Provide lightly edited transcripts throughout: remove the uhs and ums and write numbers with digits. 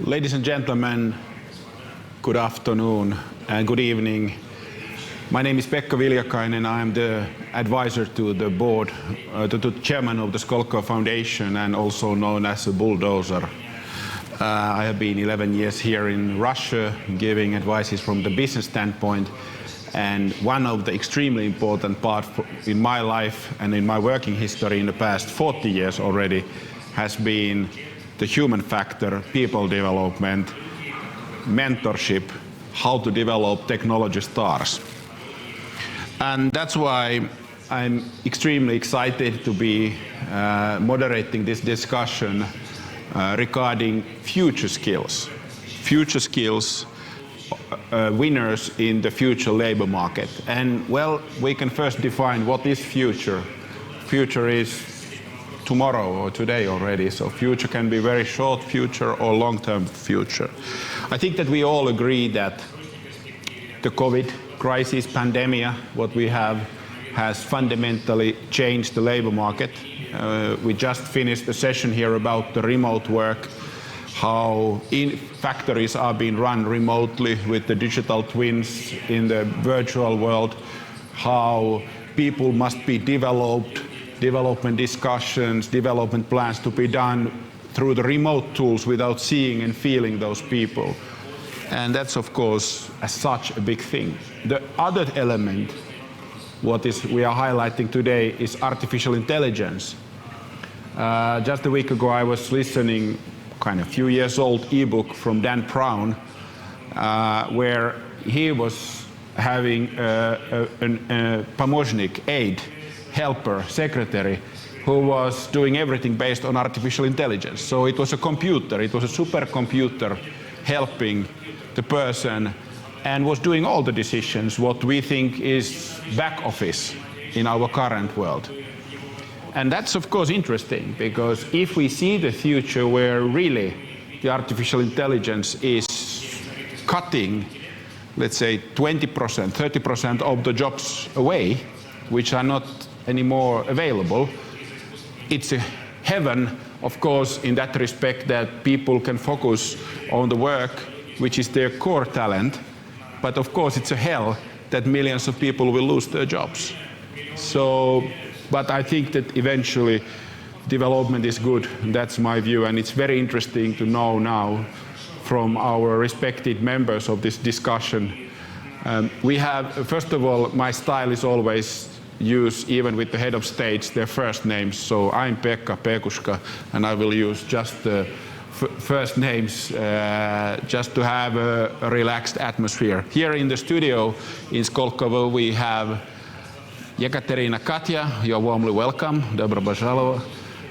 Ladies and gentlemen, good afternoon and good evening. My name is Pekka Viljakainen. I am the advisor to the board, to the chairman of the Skolkovo Foundation, and also known as a bulldozer. I have been 11 years here in Russia, giving advices from the business standpoint. And one of the extremely important parts in my life and in my working history in the past 40 years already has been the human factor, people development, mentorship, how to develop technology stars. And that's why I'm extremely excited to be moderating this discussion regarding future skills winners in the future labor market. And well, we can first define what is future. Future is tomorrow or today already, so future can be very short future or long-term future. I think that we all agree that the COVID crisis, pandemic, what we have, has fundamentally changed the labor market. We just finished a session here about the remote work, how factories are being run remotely with the digital twins in the virtual world, how people must be developed, development discussions, development plans to be done through the remote tools without seeing and feeling those people. And that's, of course, as such a big thing. The other element, we are highlighting today, is artificial intelligence. Just a week ago, I was listening kind of few years old ebook from Dan Brown, where he was having a pomocnik, aide, helper, secretary, who was doing everything based on artificial intelligence. So it was a computer, it was a supercomputer helping the person and was doing all the decisions, what we think is back office in our current world. And that's of course interesting, because if we see the future where really the artificial intelligence is cutting, let's say 20%, 30% of the jobs away, which are not anymore available, it's a heaven, of course, in that respect, that people can focus on the work which is their core talent. But of course it's a hell that millions of people will lose their jobs. So, but I think that eventually development is good. That's my view, and it's very interesting to know now from our respected members of this discussion. We have, first of all, my style is always use, even with the head of state, their first names. So I'm Pekka Pekuska, and I will use just the first names just to have a relaxed atmosphere. Here in the studio in Skolkovo we have Yekaterina Katya, you're warmly welcome, Dobro Bajalo.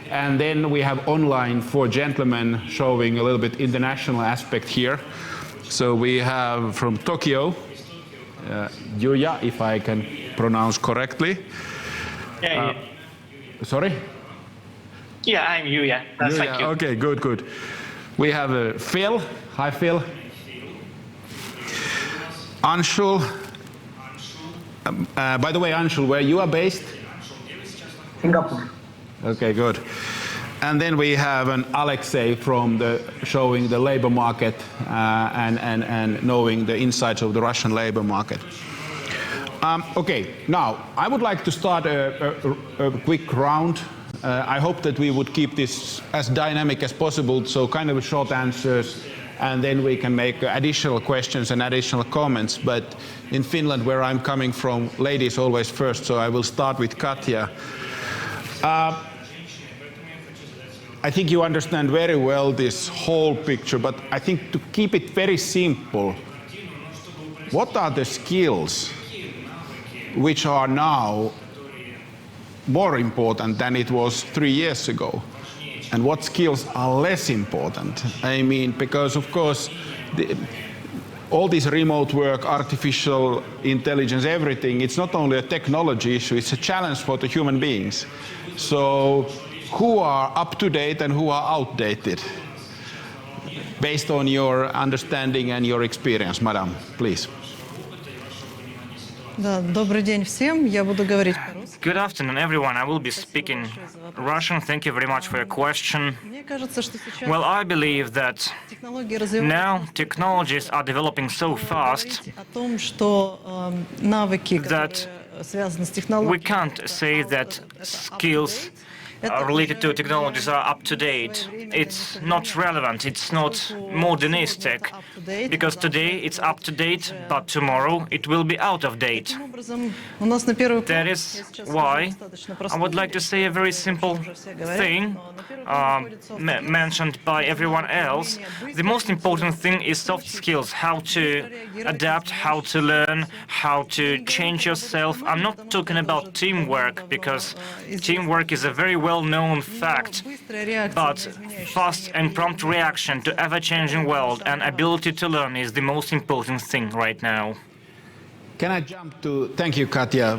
And then we have online 4 gentlemen showing a little bit international aspect here. So we have from Tokyo, Yuya, if I can pronounce correctly. Yeah. Sorry? Yeah, I'm Yuya. Thank you. Okay, good. We have Phil. Hi, Phil. Anshul. By the way, Anshul, where you are based? Singapore. Okay, good. And then we have an Alexei from showing the labor market and knowing the insights of the Russian labor market. Okay, now I would like to start a quick round. I hope that we would keep this as dynamic as possible, so kind of short answers, and then we can make additional questions and additional comments. But in Finland, where I'm coming from, ladies always first, so I will start with Katya. I think you understand very well this whole picture, but I think to keep it very simple, what are the skills which are now more important than it was 3 years ago? And what skills are less important? I mean, because of course, all this remote work, artificial intelligence, everything, it's not only a technology issue, it's a challenge for the human beings. So who are up to date and who are outdated? Based on your understanding and your experience, madam, please. Да, добрый день всем. Я буду говорить по-русски. Good afternoon, everyone. I will be speaking Russian. Thank you very much for your question. Well, I believe that now technologies are developing so fast that we can't say that skills related to technologies are up to date. It's not relevant, it's not modernistic, because today it's up to date, but tomorrow it will be out of date. That is why I would like to say a very simple thing mentioned by everyone else. The most important thing is soft skills, how to adapt, how to learn, how to change yourself. I'm not talking about teamwork, because teamwork is a very well-known fact, but fast and prompt reaction to ever-changing world and ability to learn is the most important thing right now. Can I jump to, thank you, Katya.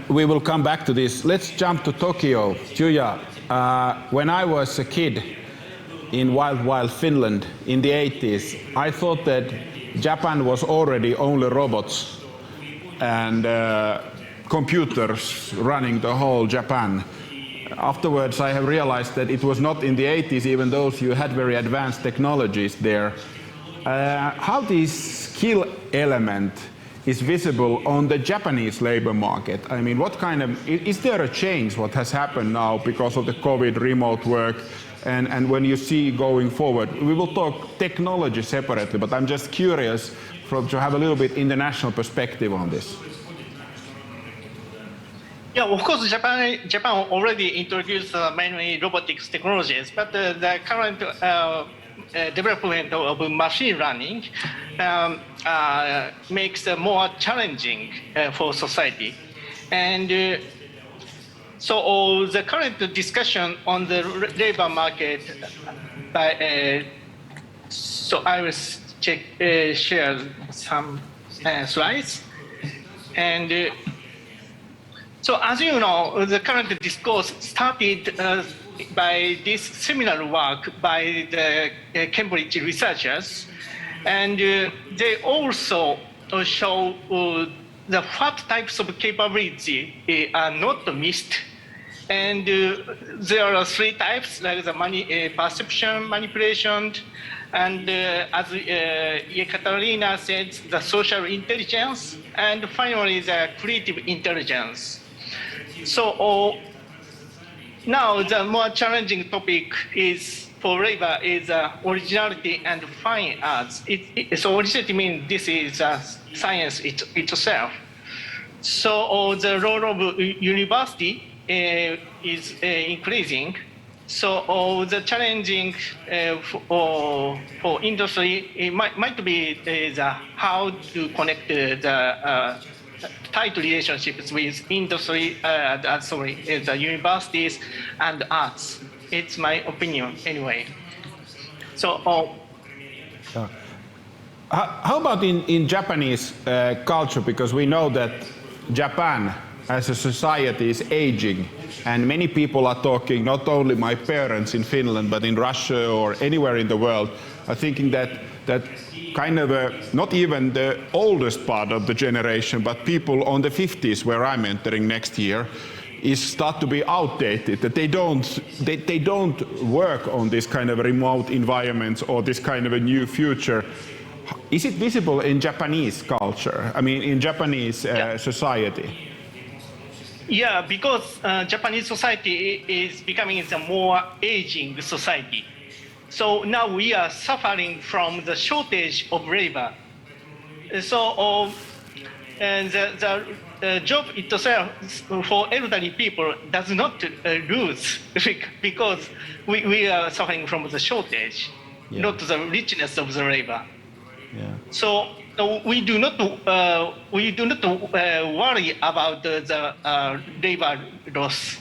We will come back to this. Let's jump to Tokyo. Juya, when I was a kid in wild Finland in the 80s, I thought that Japan was already only robots and computers running the whole Japan. Afterwards, I have realized that it was not in the 80s, even though you had very advanced technologies there. How this skill element is visible on the Japanese labor market? I mean, what kind of, is there a change what has happened now because of the COVID remote work? And when you see going forward, we will talk technology separately, but I'm just curious to have a little bit international perspective on this. Yeah, of course, Japan already introduced many robotics technologies, but the current development of machine learning makes it more challenging for society. And so the current discussion on the labor market, so I will share some slides. And so as you know, the current discourse started by this similar work by the Cambridge researchers, and they also show the what types of capability are not missed. And there are three types, like the perception, manipulation, and as Ekaterina said, the social intelligence, and finally the creative intelligence. So now the more challenging topic is for labor is originality and fine arts. So originality means this is science itself. So the role of university is increasing. So the challenging for industry it might be how to connect the tight relationships with industry, the universities and arts. It's my opinion anyway. So. How about in Japanese culture? Because we know that Japan as a society is aging, and many people are talking, not only my parents in Finland, but in Russia or anywhere in the world, are thinking that kind of not even the oldest part of the generation, but people on the 50s, where I'm entering next year, is start to be outdated, that they don't work on this kind of remote environments or this kind of a new future. Is it visible in Japanese culture? I mean, in Japanese society? Yeah, because Japanese society is becoming a more aging society. So now we are suffering from the shortage of labor. So the job itself for elderly people does not lose because we are suffering from the shortage, not the richness of the labor. Yeah. So we do not worry about the labor loss.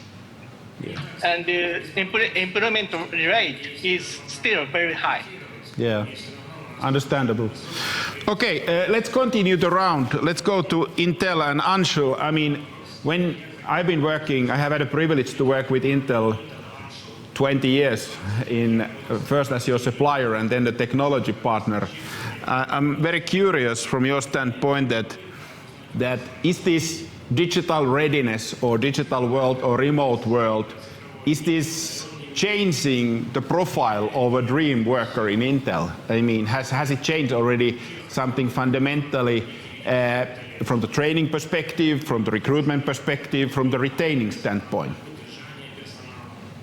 Yeah. And the employment rate is still very high. Yeah, understandable. Okay, let's continue the round. Let's go to Intel and Anshu. I mean, when I've been working, I have had a privilege to work with Intel 20 years, first as your supplier and then the technology partner. I'm very curious from your standpoint that is this digital readiness or digital world or remote world, is this changing the profile of a dream worker in Intel? I mean, has it changed already something fundamentally from the training perspective, from the recruitment perspective, from the retaining standpoint?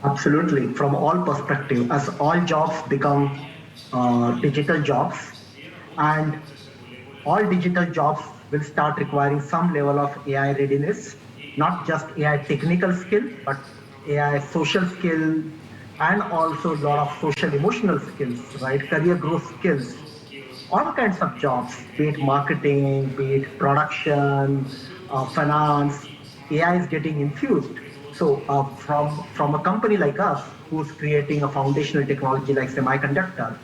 Absolutely, from all perspectives, as all jobs become digital jobs, and all digital jobs will start requiring some level of AI readiness, not just AI technical skill, but AI social skill, and also a lot of social emotional skills, right? Career growth skills, all kinds of jobs, be it marketing, be it production, finance, AI is getting infused. So from a company like us, who's creating a foundational technology like semiconductor,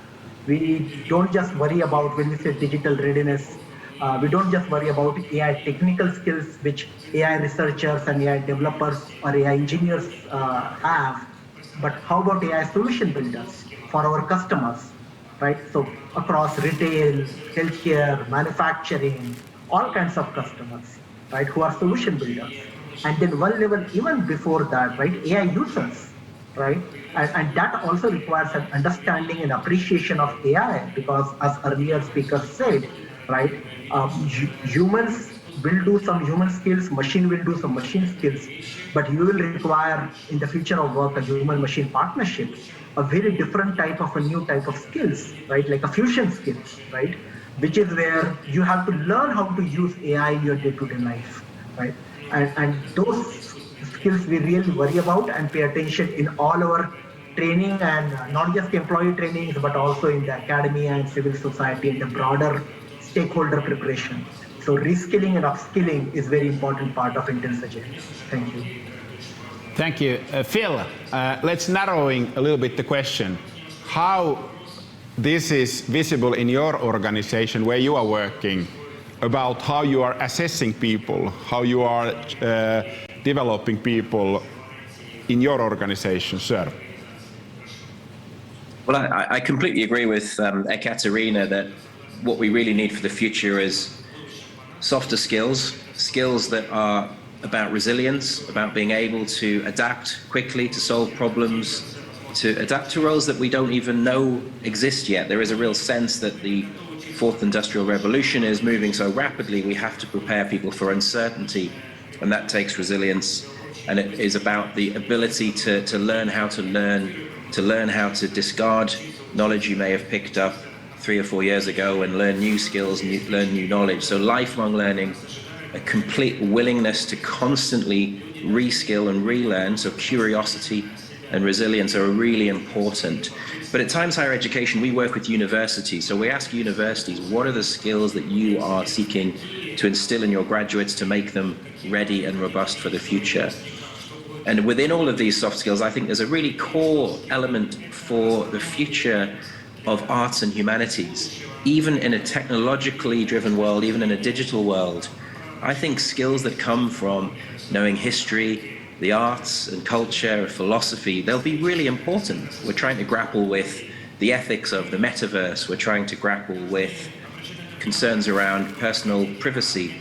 we don't just worry about when we say digital readiness, we don't just worry about AI technical skills, which AI researchers and AI developers or AI engineers have, but how about AI solution builders for our customers, right? So across retail, healthcare, manufacturing, all kinds of customers, right, who are solution builders. And then one level even before that, right, AI users, right? And that also requires an understanding and appreciation of AI, because as earlier speakers said, right, humans will do some human skills, machine will do some machine skills, but you will require in the future of work a human-machine partnership, a very different type of a new type of skills, right, like a fusion skills, right, which is where you have to learn how to use AI in your day-to-day life, right, and those skills we really worry about and pay attention in all our training, and not just employee trainings, but also in the academy and civil society and the broader stakeholder preparation. So reskilling and upskilling is very important part of Intel's agenda. Thank you. Thank you. Phil, let's narrowing a little bit the question. How this is visible in your organization where you are working, about how you are assessing people, how you are developing people in your organization, sir? Well, I completely agree with Ekaterina that what we really need for the future is softer skills, skills that are about resilience, about being able to adapt quickly, to solve problems, to adapt to roles that we don't even know exist yet. There is a real sense that the fourth industrial revolution is moving so rapidly, we have to prepare people for uncertainty, and that takes resilience. And it is about the ability to learn how to learn how to discard knowledge you may have picked up 3 or 4 years ago and learn new skills and learn new knowledge. So lifelong learning, a complete willingness to constantly reskill and relearn. So curiosity and resilience are really important. But at Times Higher Education, we work with universities. So we ask universities, what are the skills that you are seeking to instill in your graduates to make them ready and robust for the future? And within all of these soft skills, I think there's a really core element for the future of arts and humanities. Even in a technologically driven world, even in a digital world, I think skills that come from knowing history, the arts and culture, philosophy, they'll be really important. We're trying to grapple with the ethics of the metaverse. We're trying to grapple with concerns around personal privacy,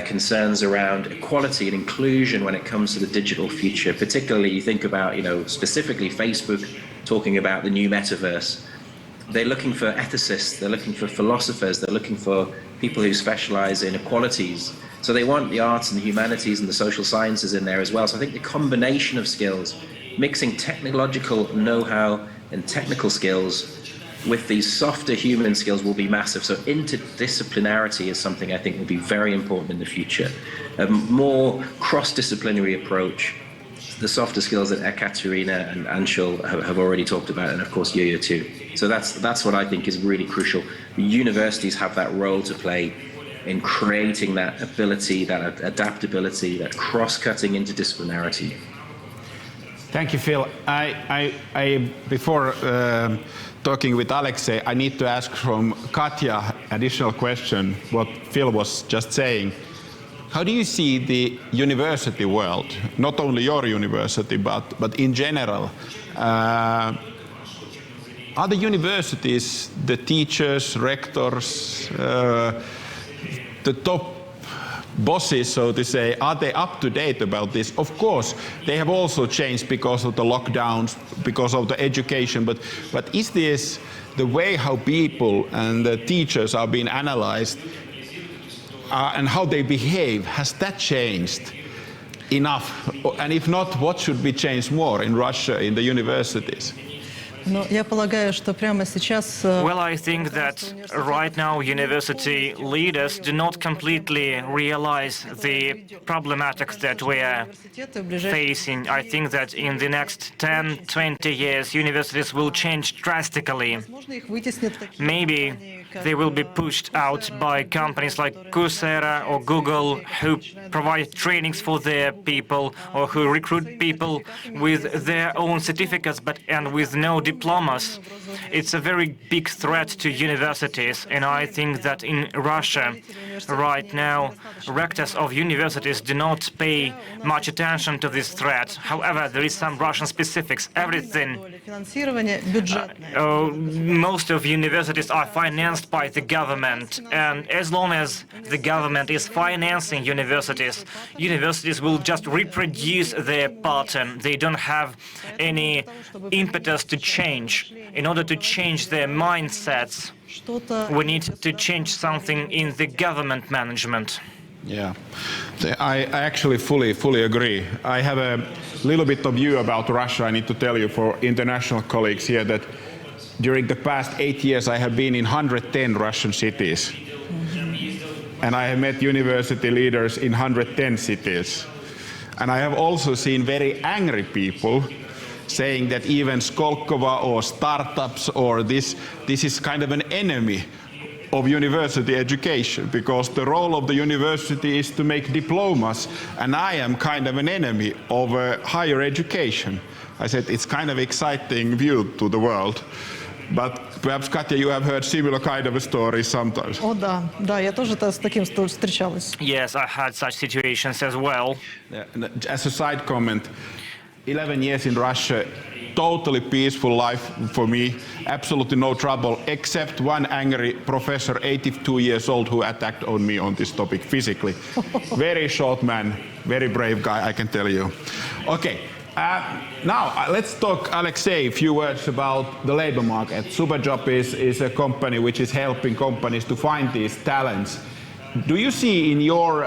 concerns around equality and inclusion when it comes to the digital future. Particularly, you think about, specifically Facebook talking about the new metaverse. They're looking for ethicists, they're looking for philosophers, they're looking for people who specialize in equalities. So they want the arts and the humanities and the social sciences in there as well. So I think the combination of skills, mixing technological know-how and technical skills with these softer human skills will be massive. So interdisciplinarity is something I think will be very important in the future. A more cross-disciplinary approach, the softer skills that Ekaterina and Anshul have already talked about, and of course Yuya too. So that's what I think is really crucial. Universities have that role to play in creating that ability, that adaptability, that cross-cutting interdisciplinarity. Thank you, Phil. I before talking with Alexei, I need to ask from Katja additional question, what Phil was just saying. How do you see the university world, not only your university, but in general? Are the universities, the teachers, rectors, the top bosses, so to say, are they up to date about this? Of course, they have also changed because of the lockdowns, because of the education, but is this the way how people and the teachers are being analyzed and how they behave, has that changed enough? And if not, what should be changed more in Russia, in the universities? Well, I think that right now university leaders do not completely realize the problematic that we are facing. I think that in the next 10, 20 years, universities will change drastically. Maybe they will be pushed out by companies like Coursera or Google, who provide trainings for their people or who recruit people with their own certificates and with no diplomas. It's a very big threat to universities, and I think that in Russia right now rectors of universities do not pay much attention to this threat. However, there is some Russian specifics. Most of universities are financed by the government, and as long as the government is financing universities, universities will just reproduce their pattern. They don't have any impetus to change. In order to change their mindsets, we need to change something in the government management. Yeah, I actually fully agree. I have a little bit of view about Russia. I need to tell you for international colleagues here that during the past 8 years I have been in 110 Russian cities. And I have met university leaders in 110 cities. And I have also seen very angry people saying that even Skolkovo or startups or this is kind of an enemy of university education, because the role of the university is to make diplomas, and I am kind of an enemy of higher education. I said it's kind of exciting view to the world. But perhaps, Katya, you have heard similar kind of stories sometimes. Yes, I had such situations as well. As a side comment, 11 years in Russia, totally peaceful life for me, absolutely no trouble, except one angry professor, 82 years old, who attacked on me on this topic physically. Very short man, very brave guy, I can tell you. Okay, now let's talk, Alexei, a few words about the labor market. Superjob is a company which is helping companies to find these talents. Do you see in your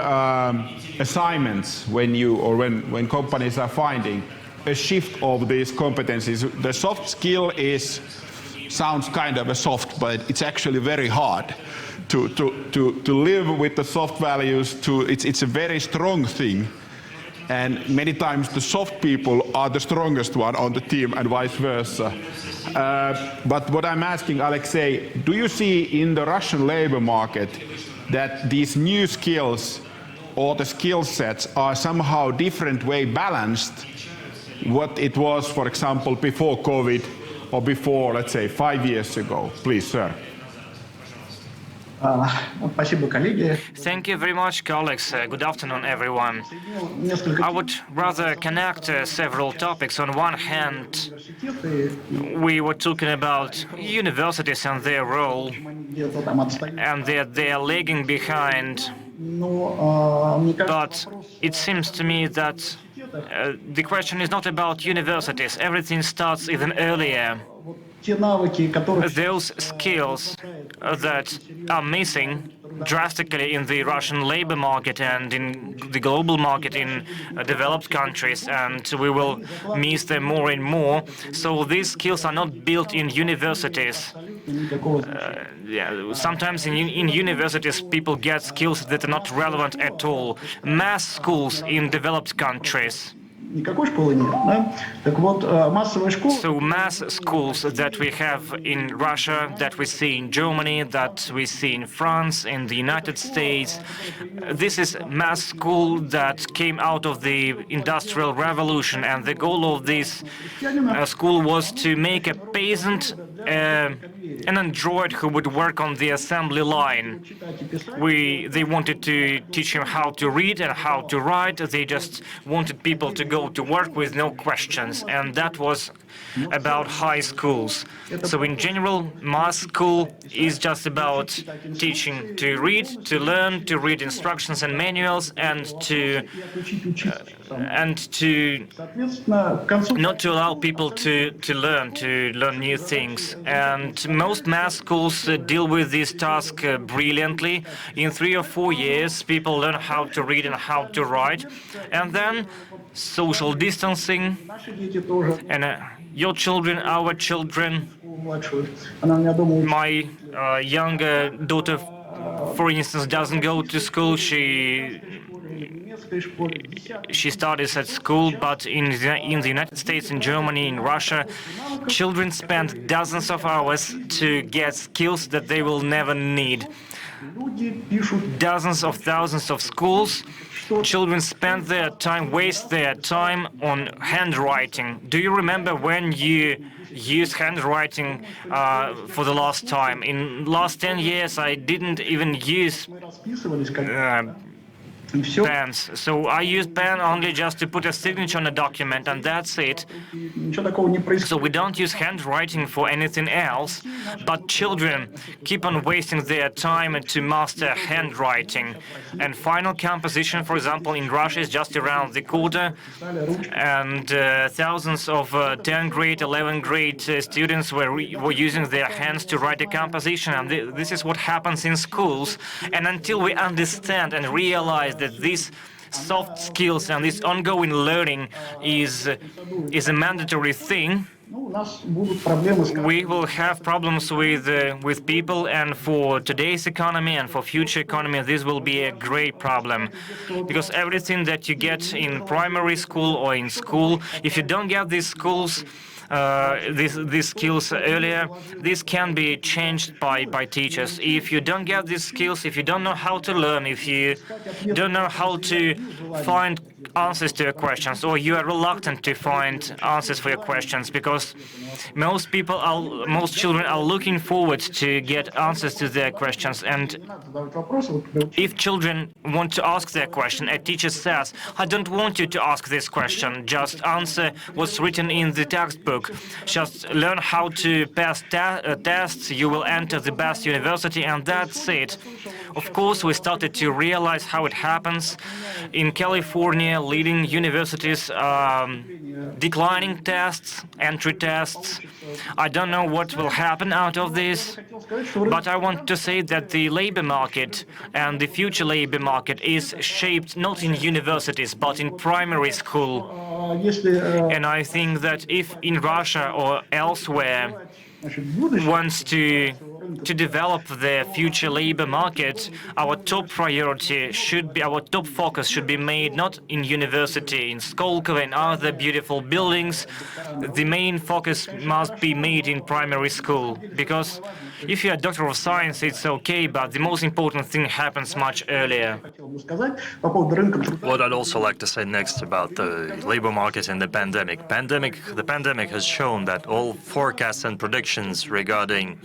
assignments when companies are finding a shift of these competencies? The soft skill sounds kind of a soft, but it's actually very hard to live with the soft values. It's a very strong thing, and many times the soft people are the strongest one on the team, and vice versa. But what I'm asking, Alexei, do you see in the Russian labor market that these new skills or the skill sets are somehow different way balanced what it was, for example, before COVID or before, let's say, 5 years ago? Please, sir. Thank you very much, colleagues. Good afternoon, everyone. I would rather connect several topics. On one hand, we were talking about universities and their role, and they are lagging behind. But it seems to me that the question is not about universities. Everything starts even earlier. Those skills that are missing drastically in the Russian labor market and in the global market in developed countries, and we will miss them more and more. So these skills are not built in universities. Sometimes in universities people get skills that are not relevant at all. Mass schools in developed countries. So mass schools that we have in Russia, that we see in Germany, that we see in France, in the United States, this is mass school that came out of the Industrial Revolution, and the goal of this school was to make a peasant an android who would work on the assembly line. They wanted to teach him how to read and how to write. They just wanted people to go go to work with no questions, and that was about high schools. So in general, mass school is just about teaching to learn, to read instructions and manuals, and to not to allow people to learn new things. And most math schools deal with this task brilliantly. In 3 or 4 years, people learn how to read and how to write, and then social distancing, and your children, our children, my younger daughter, for instance, doesn't go to school. She studies at school, but in the United States, in Germany, in Russia, children spend dozens of hours to get skills that they will never need. Dozens of thousands of schools, children spend their time, waste their time on handwriting. Do you remember when you used handwriting for the last time? In last 10 years, I didn't even use pens. So I use pen only just to put a signature on a document, and that's it. So we don't use handwriting for anything else, but children keep on wasting their time to master handwriting. And final composition, for example, in Russia is just around the corner, and thousands of 10th grade, 11th grade students were using their hands to write a composition, and this is what happens in schools. And until we understand and realize that these soft skills and this ongoing learning is a mandatory thing, we will have problems with people, and for today's economy and for future economy, this will be a great problem, because everything that you get in primary school or in school, if you don't get these skills earlier, this can be changed by teachers. If you don't get these skills, if you don't know how to learn, if you don't know how to find answers to your questions, or you are reluctant to find answers for your questions, because most children are looking forward to get answers to their questions. And if children want to ask their question, a teacher says, "I don't want you to ask this question, just answer what's written in the textbook. Just learn how to pass tests, you will enter the best university, and that's it." Of course, we started to realize how it happens. In California, leading universities declining tests, entry tests. I don't know what will happen out of this, but I want to say that the labor market and the future labor market is shaped not in universities, but in primary school. And I think that if in Russia or elsewhere wants to develop the future labor market, our top priority should be, our top focus should be made not in university, in Skolkovo and other beautiful buildings. The main focus must be made in primary school, because if you're a doctor of science, it's okay, but the most important thing happens much earlier. What I'd also like to say next about the labor market and the pandemic. The pandemic has shown that all forecasts and predictions regarding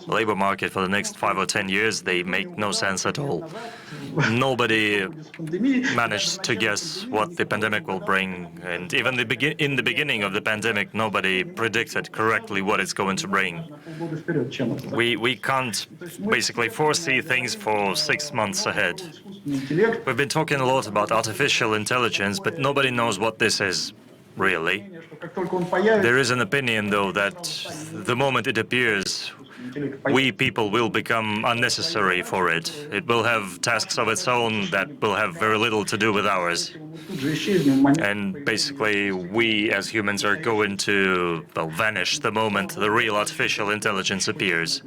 the labor market for the next 5 or 10 years, they make no sense at all. Nobody managed to guess what the pandemic will bring, and even in the beginning of the pandemic, nobody predicted correctly what it's going to bring. We can't basically foresee things for 6 months ahead. We've been talking a lot about artificial intelligence, but nobody knows what this is, really. There is an opinion, though, that the moment it appears, we people will become unnecessary for it. It will have tasks of its own that will have very little to do with ours. And basically, we as humans are going to, well, vanish the moment the real artificial intelligence appears.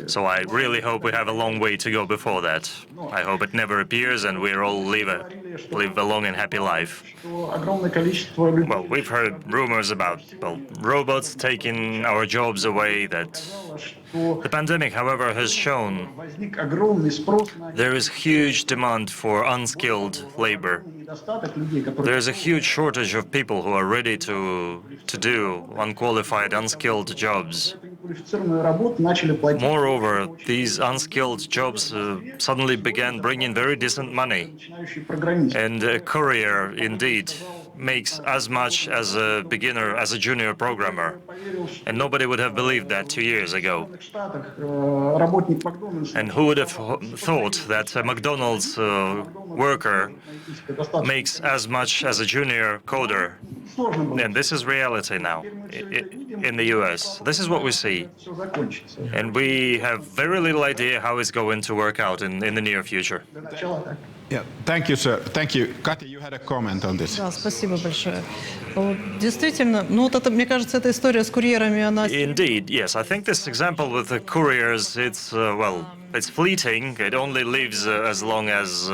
So I really hope we have a long way to go before that. I hope it never appears and we all live a long and happy life. Well, we've heard rumors about, well, robots taking our jobs away. That the pandemic, however, has shown there is huge demand for unskilled labor. There is a huge shortage of people who are ready to do unqualified, unskilled jobs. Moreover, these unskilled jobs suddenly began bringing very decent money. And a courier, indeed, makes as much as a beginner, as a junior programmer. And nobody would have believed that 2 years ago. And who would have thought that a McDonald's worker makes as much as a junior coder? And this is reality now in the US. This is what we see. And we have very little idea how it's going to work out in the near future. Yeah, thank you, sir. Thank you. Katya, you had a comment on this. Да, спасибо большое. Действительно, ну вот это, мне кажется, эта история с курьерами, она... Indeed, yes. I think this example with the couriers, it's, well, it's fleeting. It only lives as long as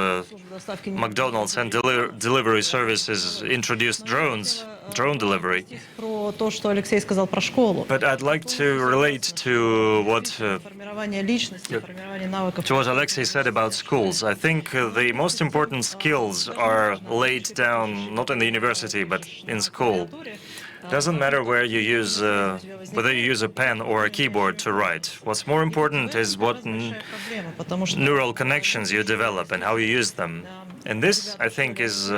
McDonald's and delivery services introduced drone delivery. Про то, что Алексей сказал про школу. But I'd like to relate to what Формирование личности, формирование навыков. to what Alexei said about schools. I think the most important skills are laid down not in the university but in school. Doesn't matter where you use, whether you use a pen or a keyboard to write. What's more important is what neural connections you develop and how you use them. And this, I think, is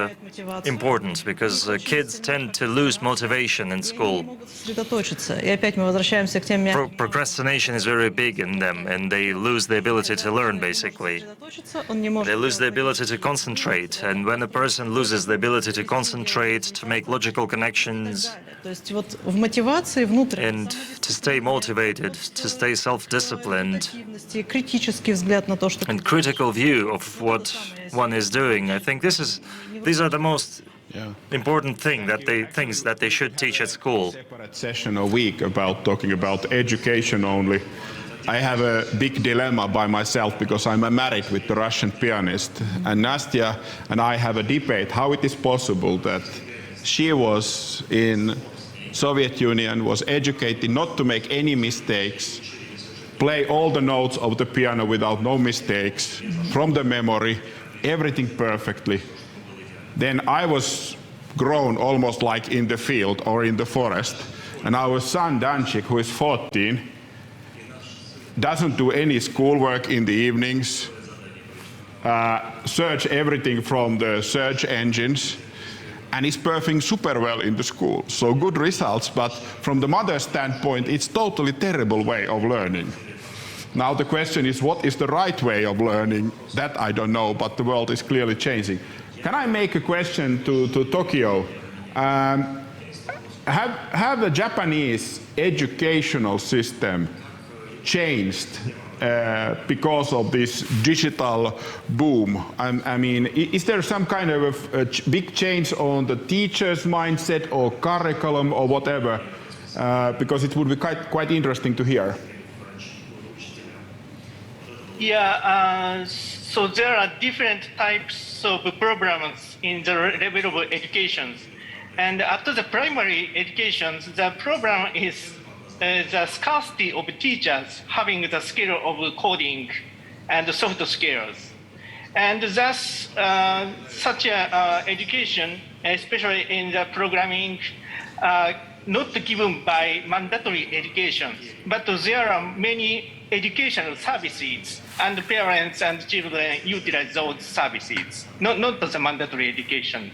important because kids tend to lose motivation in school. Procrastination is very big in them, and they lose the ability to learn, basically. They lose the ability to concentrate, and when a person loses the ability to concentrate, to make logical connections, and to stay motivated, to stay self-disciplined, and critical view of what one is doing, I think these are the most important things that they should teach at school. Separate session a week about talking about education only. I have a big dilemma by myself because I'm married with the Russian pianist, and Nastya and I have a debate how it is possible that she was in Soviet Union, was educated not to make any mistakes, play all the notes of the piano without no mistakes, from the memory, everything perfectly. Then I was grown almost like in the field or in the forest, and our son Danchik, who is 14, doesn't do any schoolwork in the evenings, search everything from the search engines, and is performing super well in the school. So good results, but from the mother's standpoint, it's totally terrible way of learning. Now the question is, what is the right way of learning? That I don't know, but the world is clearly changing. Can I make a question to Tokyo? Have the Japanese educational system changed because of this digital boom? I mean, is there some kind of a big change on the teacher's mindset or curriculum or whatever? Because it would be quite interesting to hear. Yeah, so there are different types of programs in the level of education. And after the primary education, the program is the scarcity of teachers having the skill of coding and soft skills. And thus, such education, especially in the programming, not given by mandatory education, but there are many educational services, and parents and children utilize those services, not the mandatory education.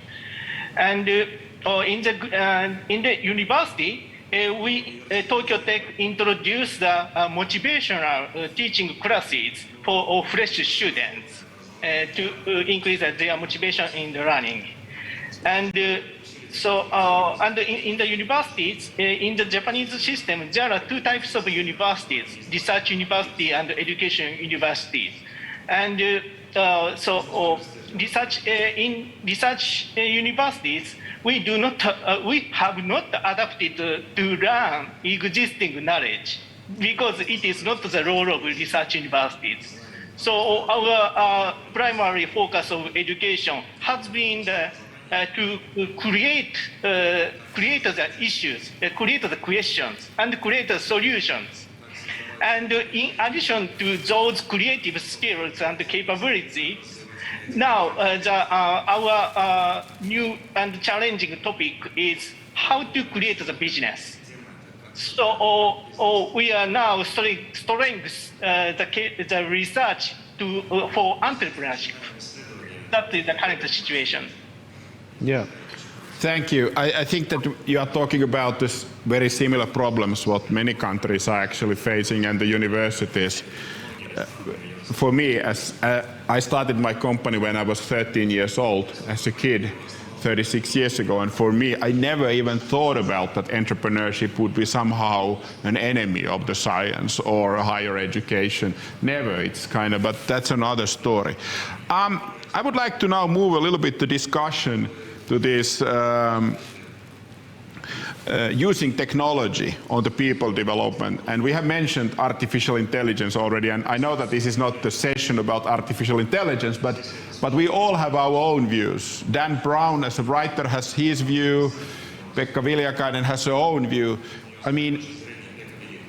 And in the university, Tokyo Tech introduced the motivational teaching classes for fresh students to increase their motivation in the learning. And and in the universities, in the Japanese system, there are two types of universities: research university and education universities. And in research universities, we have not adapted to learn existing knowledge because it is not the role of research universities. So our primary focus of education has been to create the issues, create the questions, and create the solutions. And in addition to those creative skills and capabilities, now our new and challenging topic is how to create the business. So we are now strengthening the research for entrepreneurship. That is the current situation. Yeah. Thank you. I think that you are talking about this very similar problems what many countries are actually facing, and the universities. For me, as I started my company when I was 13 years old as a kid, 36 years ago, and for me, I never even thought about that entrepreneurship would be somehow an enemy of the science or higher education. Never. It's kind of, but that's another story. I would like to now move a little bit the discussion to this using technology on the people development. And we have mentioned artificial intelligence already, and I know that this is not the session about artificial intelligence, but we all have our own views. Dan Brown, as a writer, has his view. Pekka Viljakainen has her own view. I mean,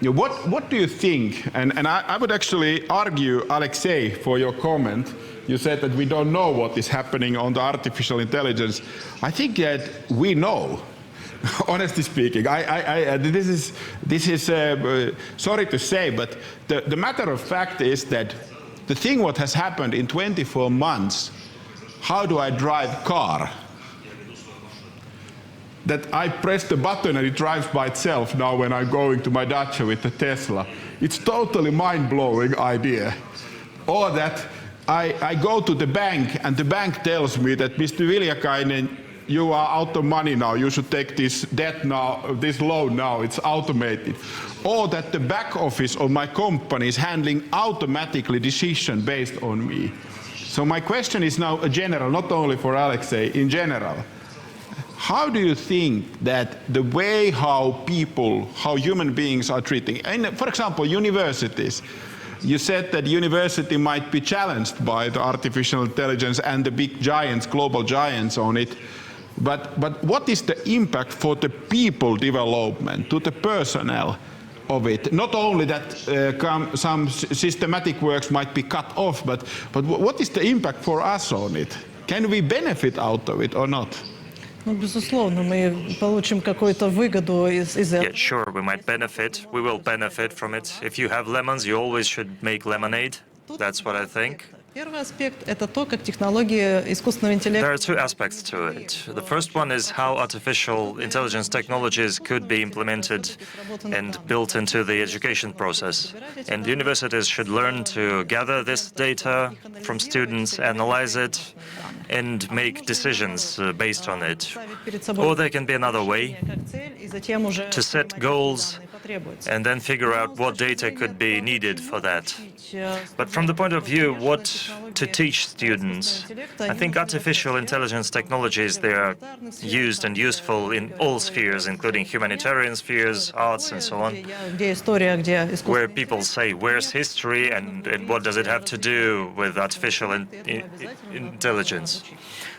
what do you think? And I would actually argue, Alexei, for your comment. You said that we don't know what is happening on the artificial intelligence. I think that we know. Honestly speaking, this is sorry to say, but the matter of fact is that the thing what has happened in 24 months, how do I drive car? That I press the button and it drives by itself now when I'm going to my dacha with the Tesla. It's totally mind-blowing idea. Or that I go to the bank and the bank tells me that, Mr. Viljakainen, you are out of money now, you should take this debt now, this loan now, it's automated. Or that the back office of my company is handling automatically decision based on me. So my question is now a general, not only for Alexei, in general. How do you think that the way how people, how human beings are treating, and for example, universities, you said that university might be challenged by the artificial intelligence and the big giants, global giants on it. But what is the impact for the people development, to the personnel of it? Not only that some systematic works might be cut off, but what is the impact for us on it? Can we benefit out of it or not? Безусловно, мы получим какую-то выгоду из этого. Yeah, sure, we might benefit. We will benefit from it. If you have lemons, you always should make lemonade. That's what I think. Первый аспект — это то, как технологии искусственного интеллекта. There are two aspects to it. The first one is how artificial intelligence technologies could be implemented and built into the education process. And universities should learn to gather this data from students, analyze it, and make decisions based on it. Or there can be another way, to set goals and then figure out what data could be needed for that. But from the point of view what to teach students, I think artificial intelligence technologies, they are used and useful in all spheres, including humanitarian spheres, arts, and so on, where people say, where's history and what does it have to do with artificial intelligence?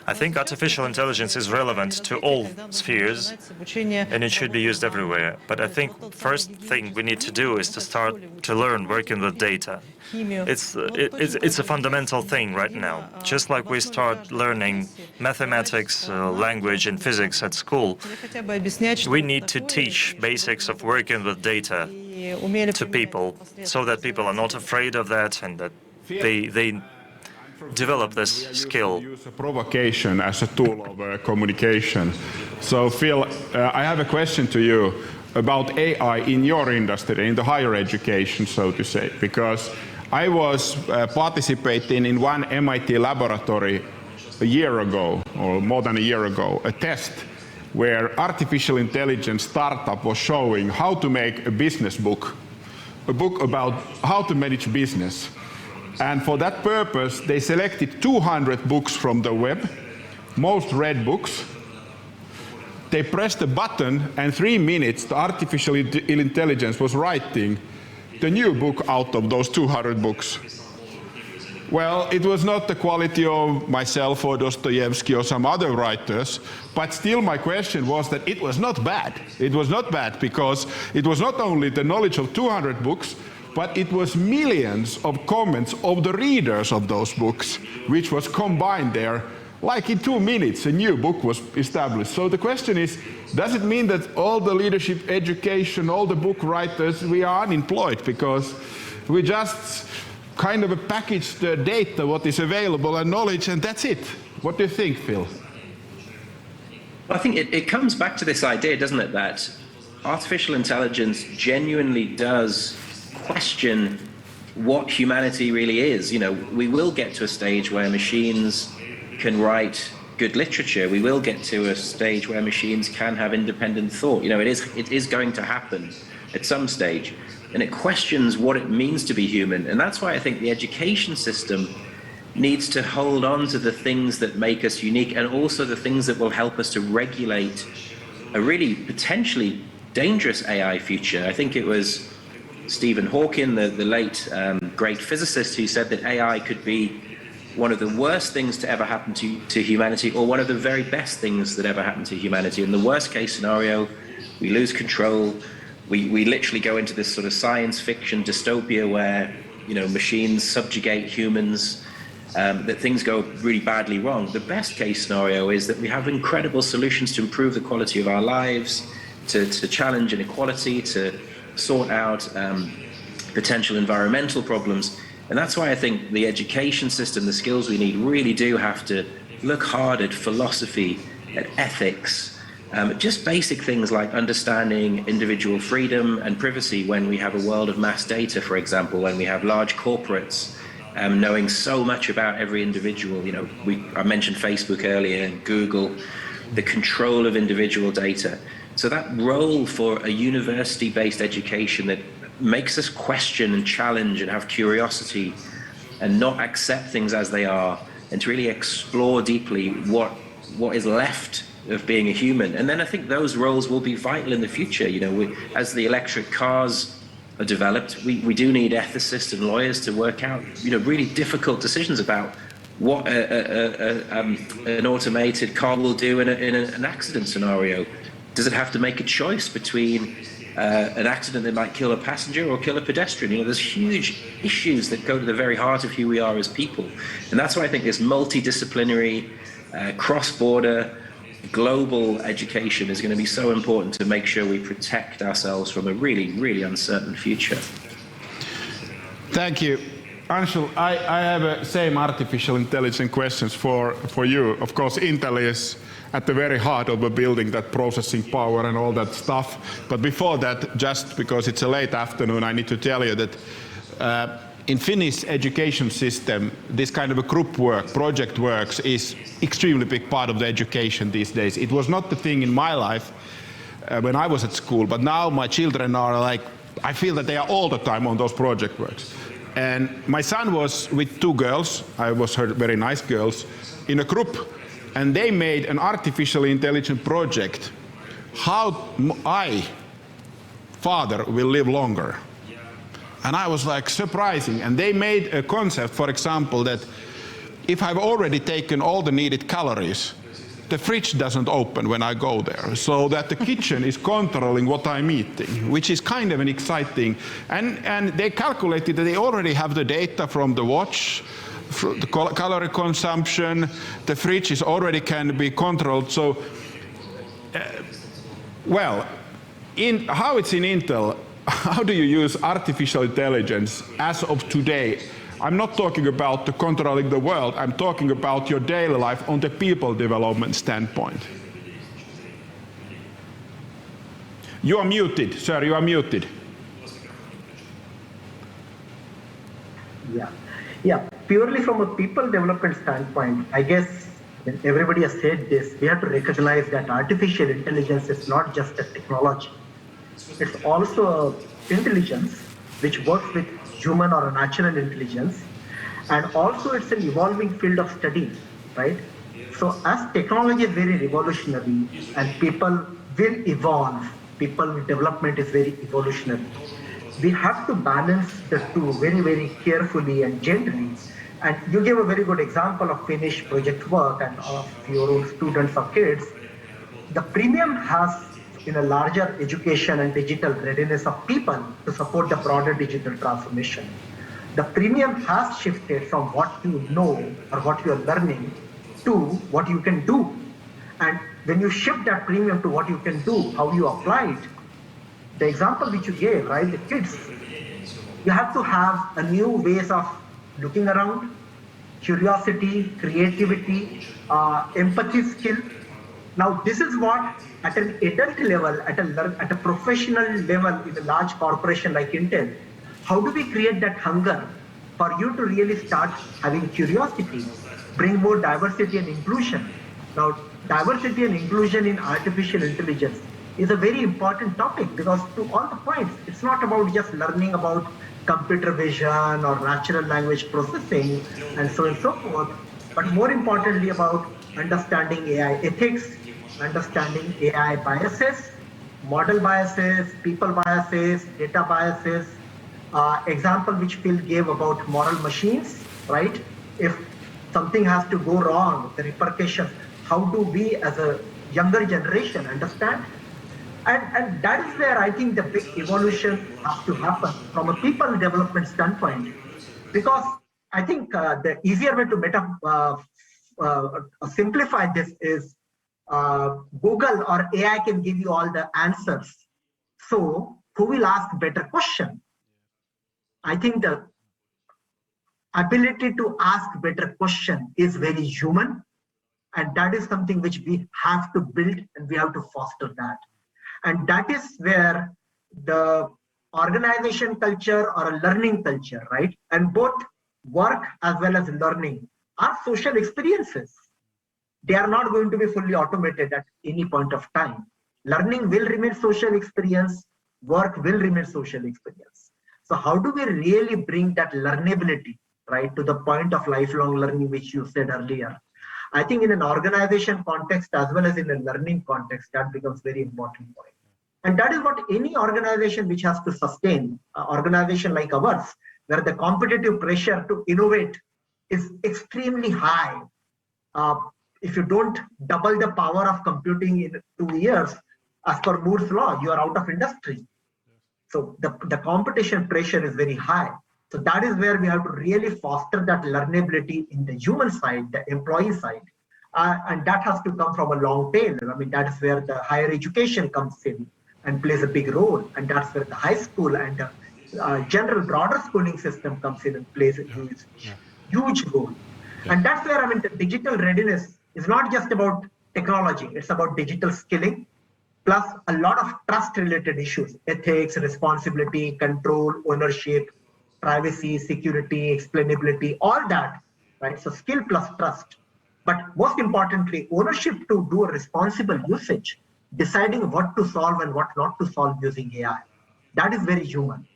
I think artificial intelligence is relevant to all spheres, and it should be used everywhere. But I think first thing we need to do is to start to learn working with data. It's a fundamental thing right now. Just like we start learning mathematics, language, and physics at school, we need to teach basics of working with data to people, so that people are not afraid of that and that they develop this skill. Use a provocation as a tool of communication. So Phil, I have a question to you about AI in your industry, in the higher education, so to say, because I was participating in one MIT laboratory a year ago, or more than a year ago, a test where artificial intelligence startup was showing how to make a business book, a book about how to manage business. And for that purpose, they selected 200 books from the web, most read books. They pressed a button, and 3 minutes, the artificial intelligence was writing the new book out of those 200 books. Well, it was not the quality of myself or Dostoevsky or some other writers, but still my question was that it was not bad. It was not bad because it was not only the knowledge of 200 books, but it was millions of comments of the readers of those books, which was combined there. Like in 2 minutes, a new book was established. So the question is, does it mean that all the leadership education, all the book writers, we are unemployed because we just kind of package the data, what is available, and knowledge, and that's it? What do you think, Phil? I think it comes back to this idea, doesn't it, that artificial intelligence genuinely does question what humanity really is. You know, we will get to a stage where machines can write good literature. We will get to a stage where machines can have independent thought. You know, it is going to happen at some stage. And it questions what it means to be human. And that's why I think the education system needs to hold on to the things that make us unique, and also the things that will help us to regulate a really potentially dangerous AI future. I think it was Stephen Hawking, the late great physicist, who said that AI could be one of the worst things to ever happen to humanity, or one of the very best things that ever happened to humanity. In the worst case scenario, we lose control. We literally go into this sort of science fiction dystopia where, you know, machines subjugate humans, that things go really badly wrong. The best case scenario is that we have incredible solutions to improve the quality of our lives, to challenge inequality, to sort out potential environmental problems. And that's why I think the education system, the skills we need, really do have to look hard at philosophy, at ethics, just basic things like understanding individual freedom and privacy when we have a world of mass data, for example, when we have large corporates knowing so much about every individual. You know, I mentioned Facebook earlier and Google, the control of individual data. So that role for a university-based education that makes us question and challenge and have curiosity and not accept things as they are, and to really explore deeply what is left of being a human. And then I think those roles will be vital in the future. You know, as the electric cars are developed, we do need ethicists and lawyers to work out, you know, really difficult decisions about what an automated car will do in an accident scenario. Does it have to make a choice between an accident that might kill a passenger or kill a pedestrian? You know, there's huge issues that go to the very heart of who we are as people. And that's why I think this multidisciplinary, cross-border, global education is going to be so important to make sure we protect ourselves from a really, really uncertain future. Thank you. Anshul, I have the same artificial intelligence questions for you. Of course, Intel is at the very heart of the building that processing power and all that stuff. But before that, just because it's a late afternoon, I need to tell you that in Finnish education system, this kind of a group work, project works, is extremely big part of the education these days. It was not the thing in my life when I was at school, but now my children are like, I feel that they are all the time on those project works. And my son was with two girls, I was her very nice girls, in a group, and they made an artificially intelligent project, how I, father, will live longer. And I was like, surprising. And they made a concept, for example, that if I've already taken all the needed calories, the fridge doesn't open when I go there, so that the kitchen is controlling what I'm eating, which is kind of an exciting. And they calculated that they already have the data from the watch, the calorie consumption, the fridge is already can be controlled. So, well, how it's in Intel, how do you use artificial intelligence as of today? I'm not talking about the controlling the world, I'm talking about your daily life on the people development standpoint. You are muted, sir, you are muted. Yeah. Purely from a people development standpoint, I guess everybody has said this, we have to recognize that artificial intelligence is not just a technology. It's also intelligence which works with human or a natural intelligence, and also it's an evolving field of study, right? So as technology is very revolutionary and people will evolve, people development is very evolutionary, we have to balance the two very, very carefully and gently. And you gave a very good example of Finnish project work and of your own students or kids. The premium has in a larger education and digital readiness of people to support the broader digital transformation. The premium has shifted from what you know or what you are learning to what you can do. And when you shift that premium to what you can do, how you apply it, the example which you gave, right, the kids, you have to have a new ways of looking around, curiosity, creativity, empathy skill, Now, this is what, at an adult level, at a professional level in a large corporation like Intel, how do we create that hunger for you to really start having curiosity, bring more diversity and inclusion? Now, diversity and inclusion in artificial intelligence is a very important topic because, to all the points, it's not about just learning about computer vision or natural language processing and so on and so forth, but more importantly about understanding AI ethics, understanding AI biases, model biases, people biases, data biases. Example which Phil gave about moral machines, right? If something has to go wrong, the repercussions, how do we as a younger generation understand? And that is where I think the big evolution has to happen from a people development standpoint. Because I think the easier way to simplify this is Google or AI can give you all the answers. So who will ask better question? I think the ability to ask better question is very human, and that is something which we have to build and we have to foster that. And that is where the organization culture or a learning culture, right? And both work as well as learning are social experiences. They are not going to be fully automated at any point of time. Learning will remain social experience, work will remain social experience. So how do we really bring that learnability, right, to the point of lifelong learning, which you said earlier? I think in an organization context as well as in a learning context, that becomes very important point. And that is what any organization which has to sustain, an organization like ours, where the competitive pressure to innovate is extremely high. If you don't double the power of computing in 2 years, as per Moore's law, you are out of industry. So the competition pressure is very high. So that is where we have to really foster that learnability in the human side, the employee side. And that has to come from a long tail. I mean, that is where the higher education comes in and plays a big role. And that's where the high school and the general broader schooling system comes in and plays a huge role. And that's where, I mean, the digital readiness is not just about technology. It's about digital skilling, plus a lot of trust related issues, ethics, responsibility, control, ownership, privacy, security, explainability, all that, right? So skill plus trust. But most importantly, ownership to do a responsible usage, deciding what to solve and what not to solve using AI. That is very human.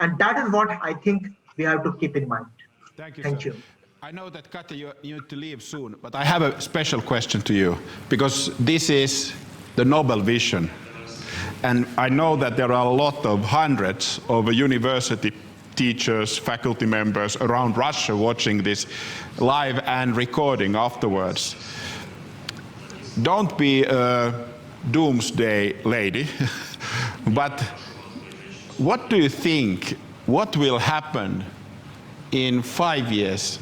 And that is what I think we have to keep in mind. Thank you. I know that, Katja, you need to leave soon, but I have a special question to you, because this is the Nobel vision. And I know that there are a lot of hundreds of university teachers, faculty members around Russia watching this live and recording afterwards. Don't be a doomsday lady, but what do you think, what will happen in 5 years,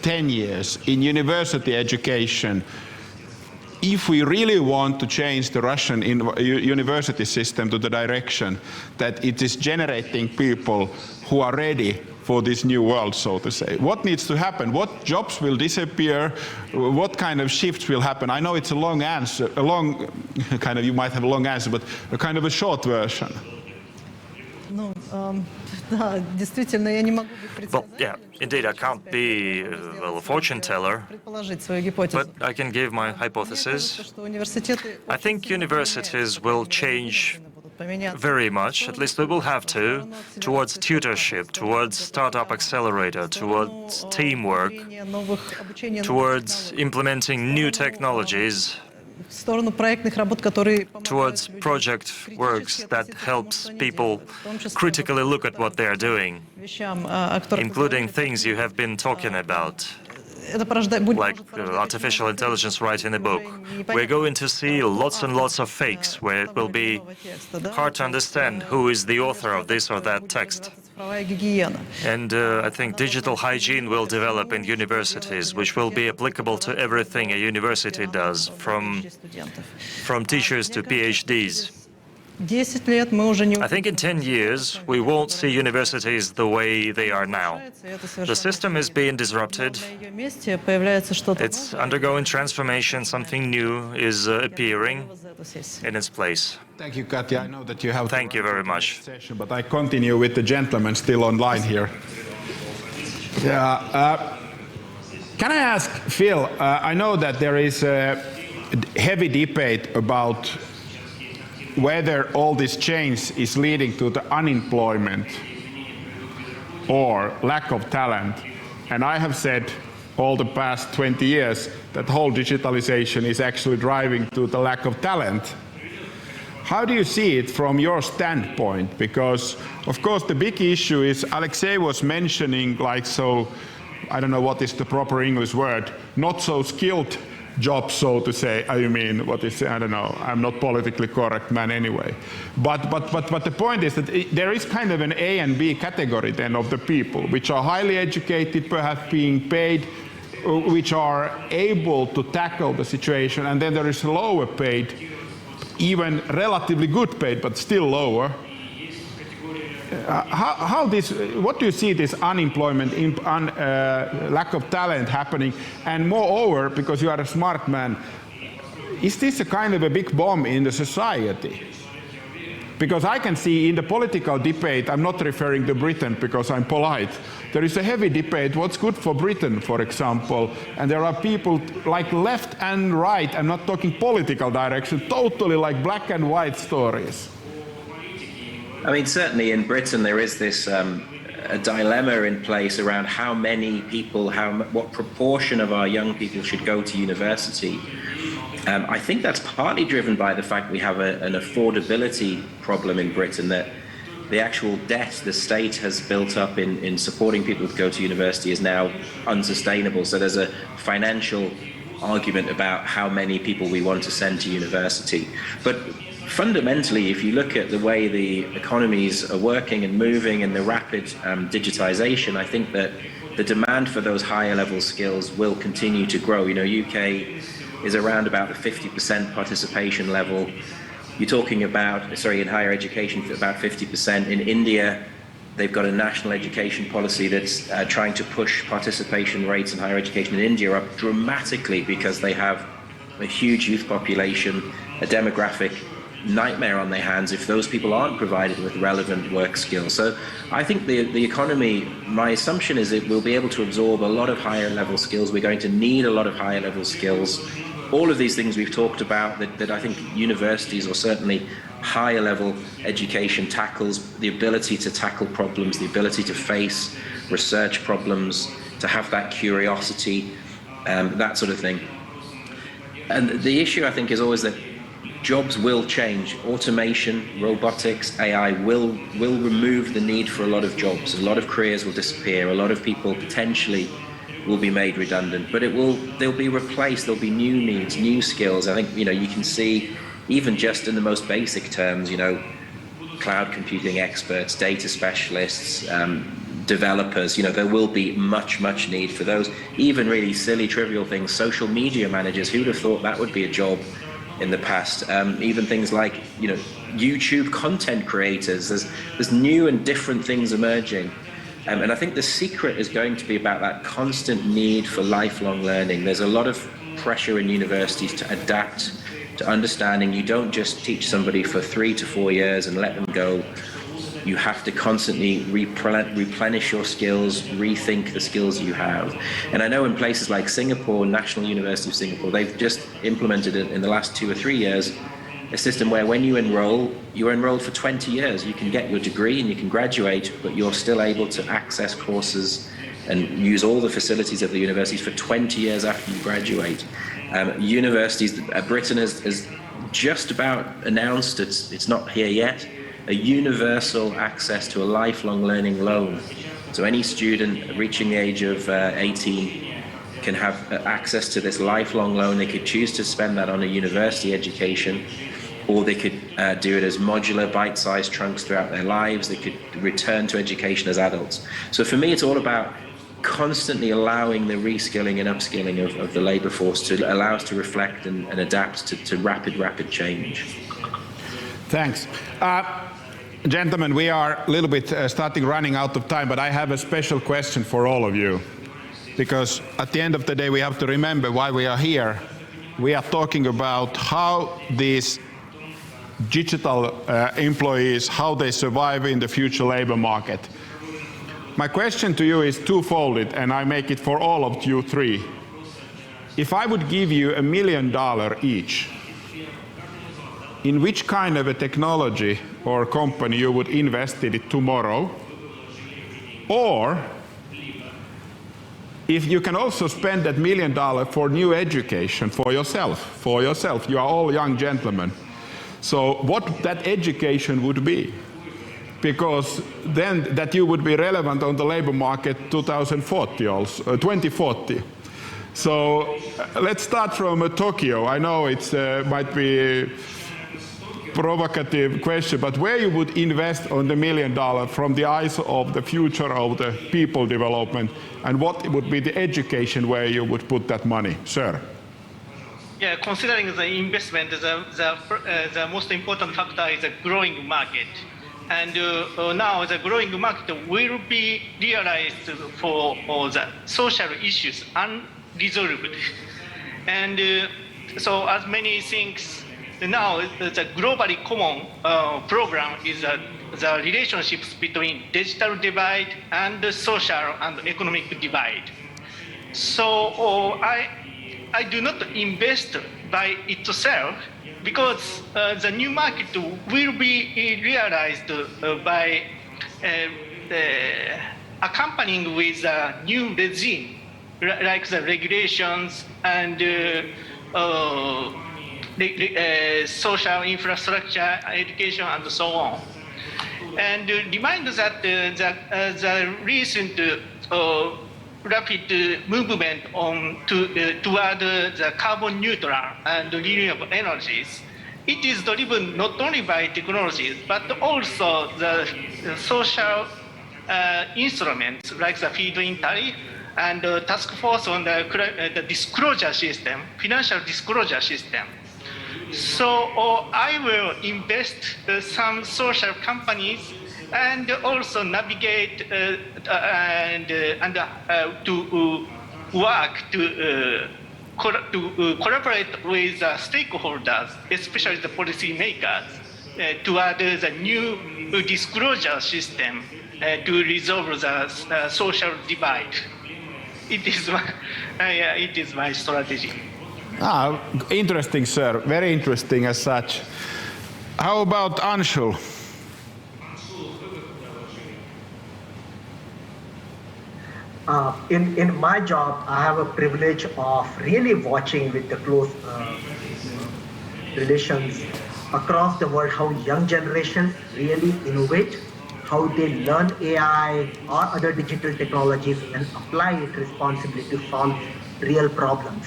10 years in university education if we really want to change the Russian university system to the direction that it is generating people who are ready for this new world, so to say? What needs to happen? What jobs will disappear? What kind of shifts will happen? I know it's a long answer, a long kind of, you might have a long answer, but a kind of a short version. Well, yeah, indeed, I can't be a fortune teller, but I can give my hypothesis. I think universities will change very much, at least we will have to, towards tutorship, towards startup accelerator, towards teamwork, towards implementing new technologies, towards project works that helps people critically look at what they're doing, including things you have been talking about, like artificial intelligence right in the book. We're going to see lots and lots of fakes where it will be hard to understand who is the author of this or that text. And I think digital hygiene will develop in universities, which will be applicable to everything a university does, from teachers to PhDs. 10 лет мы уже не... I think in 10 years, we won't see universities the way they are now. The system is being disrupted. На ее месте появляется что-то It's undergoing transformation. Something new is appearing in its place. Thank you, Katja. I know that you have Thank you very much. session, but I continue with the gentleman still online here. Yeah. Can I ask Phil? I know that there is a heavy debate about whether all this change is leading to the unemployment or lack of talent. And I have said all the past 20 years that whole digitalization is actually driving to the lack of talent. How do you see it from your standpoint? Because, of course, the big issue is Alexei was mentioning, like, so, I don't know what is the proper English word, not so skilled jobs, so to say. I mean, what is, I don't know, I'm not politically correct man anyway. But the point is that there is kind of an A and B category then of the people, which are highly educated, perhaps being paid, which are able to tackle the situation, and then there is lower paid, even relatively good paid, but still lower. What do you see this unemployment, lack of talent happening? And moreover, because you are a smart man, is this a kind of a big bomb in the society? Because I can see in the political debate, I'm not referring to Britain because I'm polite, there is a heavy debate, what's good for Britain, for example, and there are people like left and right, I'm not talking political direction, totally like black and white stories. I mean, certainly in Britain there is this a dilemma in place around how many people, what proportion of our young people should go to university. I think that's partly driven by the fact we have an affordability problem in Britain, that the actual debt the state has built up in supporting people to go to university is now unsustainable. So there's a financial argument about how many people we want to send to university. But fundamentally, if you look at the way the economies are working and moving and the rapid digitization, I think that the demand for those higher level skills will continue to grow. You know, UK is around about the 50% participation level. You're talking about, in higher education, about 50%. In India, they've got a national education policy that's trying to push participation rates in higher education in India up dramatically because they have a huge youth population, a demographic nightmare on their hands if those people aren't provided with relevant work skills. So I think the economy, my assumption is it will be able to absorb a lot of higher level skills. We're going to need a lot of higher level skills. All of these things we've talked about that I think universities, or certainly higher level education, tackles, the ability to tackle problems, the ability to face research problems, to have that curiosity, that sort of thing. And the issue, I think, is always that jobs will change. Automation, robotics, AI will remove the need for a lot of jobs. A lot of careers will disappear. A lot of people potentially will be made redundant, but they'll be replaced. There'll be new needs, new skills. I think, you can see, even just in the most basic terms, cloud computing experts, data specialists, developers, there will be much need for those. Even really silly, trivial things, social media managers, who would have thought that would be a job in the past? Even things like, YouTube content creators, there's new and different things emerging. And I think the secret is going to be about that constant need for lifelong learning. There's a lot of pressure in universities to adapt to understanding. You don't just teach somebody for 3 to 4 years and let them go. You have to constantly replenish your skills, rethink the skills you have. And I know in places like Singapore, National University of Singapore, they've just implemented it in the last 2 or 3 years, a system where when you enroll, you're enrolled for 20 years. You can get your degree and you can graduate, but you're still able to access courses and use all the facilities of the universities for 20 years after you graduate. Universities, Britain has just about announced, it's not here yet, a universal access to a lifelong learning loan. So any student reaching the age of 18 can have access to this lifelong loan. They could choose to spend that on a university education, or they could do it as modular, bite-sized chunks throughout their lives. They could return to education as adults. So for me, it's all about constantly allowing the reskilling and upskilling of the labour force to allow us to reflect and adapt to rapid change. Thanks. Gentlemen, we are a little bit running out of time, but I have a special question for all of you. Because at the end of the day, we have to remember why we are here. We are talking about how these digital employees, how they survive in the future labor market. My question to you is twofold, and I make it for all of you three. If I would give you $1 million each, in which kind of a technology or company you would invest in it tomorrow? Or if you can also spend that $1 million for new education for yourself, you are all young gentlemen. So what that education would be? Because then that you would be relevant on the labor market 2040. So let's start from Tokyo. I know it might be a provocative question, but where you would invest on the $1 million from the eyes of the future of the people development, and what would be the education where you would put that money, sir? Yeah, considering the investment, the most important factor is a growing market. And now the growing market will be realized for the social issues unresolved. And so as many things, now the globally common program is the relationships between digital divide and the social and economic divide. So I do not invest by itself, because the new market will be realized by accompanying with a new regime, like the regulations and social infrastructure, education, and so on. And remind that the recent rapid movement toward the carbon neutral and renewable energies, it is driven not only by technologies, but also the social instruments like the feed-in tariff and the task force on the disclosure system, financial disclosure system. So I will invest some social companies and also navigate and to work to collaborate with stakeholders, especially the policymakers, toward the new disclosure system to resolve the social divide. It is my strategy. Interesting, sir. Very interesting as such. How about Anshul? In my job, I have a privilege of really watching with the close relations across the world how young generations really innovate, how they learn AI or other digital technologies and apply it responsibly to solve real problems.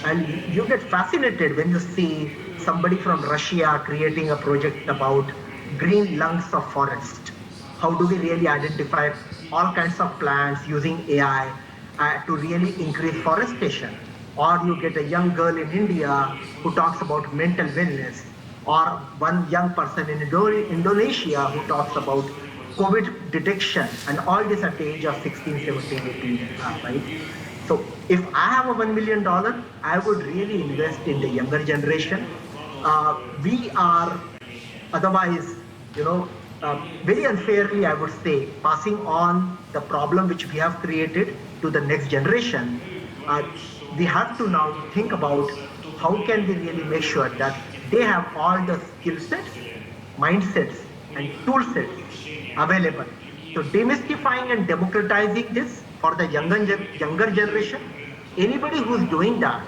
And you get fascinated when you see somebody from Russia creating a project about green lungs of forest. How do we really identify all kinds of plants using AI to really increase forestation? Or you get a young girl in India who talks about mental wellness, or one young person in Indonesia who talks about COVID detection, and all this at the age of 16, 17, 18, right? So if I have a $1 million, I would really invest in the younger generation. We are otherwise, very unfairly, I would say, passing on the problem which we have created to the next generation. We have to now think about how can we really make sure that they have all the skill sets, mindsets, and tool sets available. So demystifying and democratizing this for the younger generation, anybody who's doing that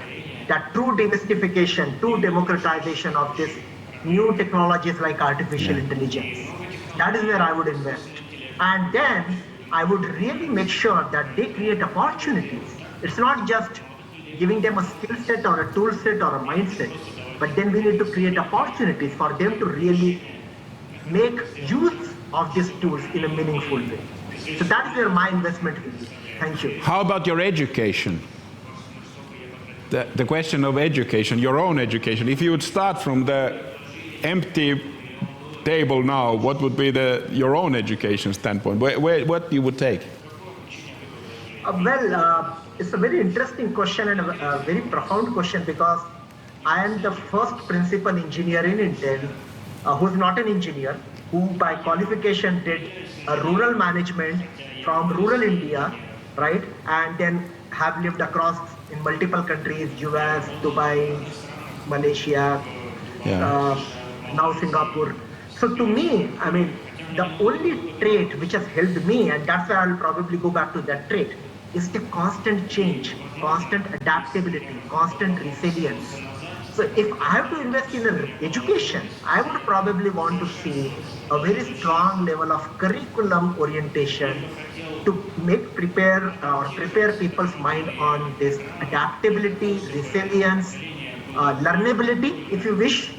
true demystification, true democratization of this new technologies like artificial intelligence, that is where I would invest. And then I would really make sure that they create opportunities. It's not just giving them a skill set or a tool set or a mindset, but then we need to create opportunities for them to really make use of these tools in a meaningful way. So that is where my investment will be. Thank you. How about your education? The question of education, your own education. If you would start from the empty table now, what would be your own education standpoint? What you would take? It's a very interesting question and a very profound question, because I am the first principal engineer in Intel who's not an engineer, who by qualification did rural management from rural India, right? And then have lived across in multiple countries, US, Dubai, Malaysia, now Singapore. So to me, I mean, the only trait which has helped me, and that's why I'll probably go back to that trait, is the constant change, constant adaptability, constant resilience. So if I have to invest in education, I would probably want to see a very strong level of curriculum orientation to prepare people's mind on this adaptability, resilience, learnability, if you wish,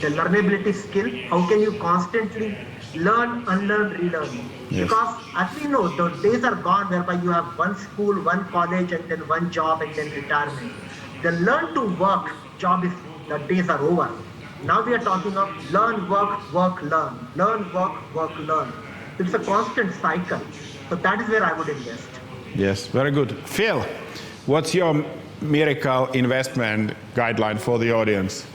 the learnability skill. How can you constantly learn, unlearn, relearn? Yes. Because as we know, the days are gone whereby you have one school, one college, and then one job, and then retirement. The learn to work job is, the days are over. Now we are talking of learn, work, work, learn. Learn, work, learn. It's a constant cycle. So that is where I would invest. Yes, very good. Phil, what's your miracle investment guideline for the audience?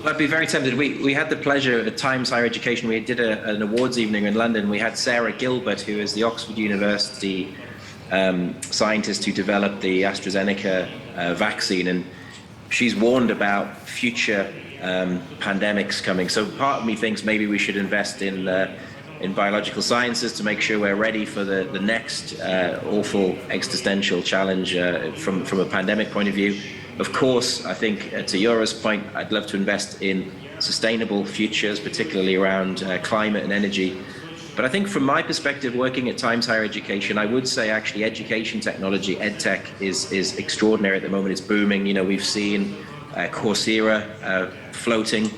I'd be very tempted. We had the pleasure at Times Higher Education, we did an awards evening in London. We had Sarah Gilbert, who is the Oxford University scientist who developed the AstraZeneca vaccine, and she's warned about future pandemics coming. So part of me thinks maybe we should invest in biological sciences to make sure we're ready for the next awful existential challenge from a pandemic point of view. Of course, I think to Yora's point, I'd love to invest in sustainable futures, particularly around climate and energy. But I think from my perspective, working at Times Higher Education, I would say actually education technology, EdTech, is extraordinary at the moment. It's booming. You know, we've seen Coursera floating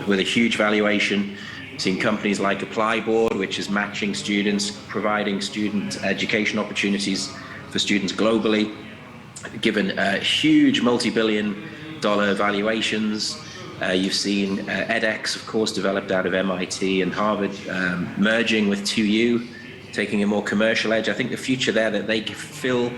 with a huge valuation. We've seen companies like ApplyBoard, which is matching students, providing student education opportunities for students globally, given huge multi-billion-dollar valuations. You've seen edX, of course, developed out of MIT and Harvard, merging with 2U, taking a more commercial edge. I think the future there, that they fill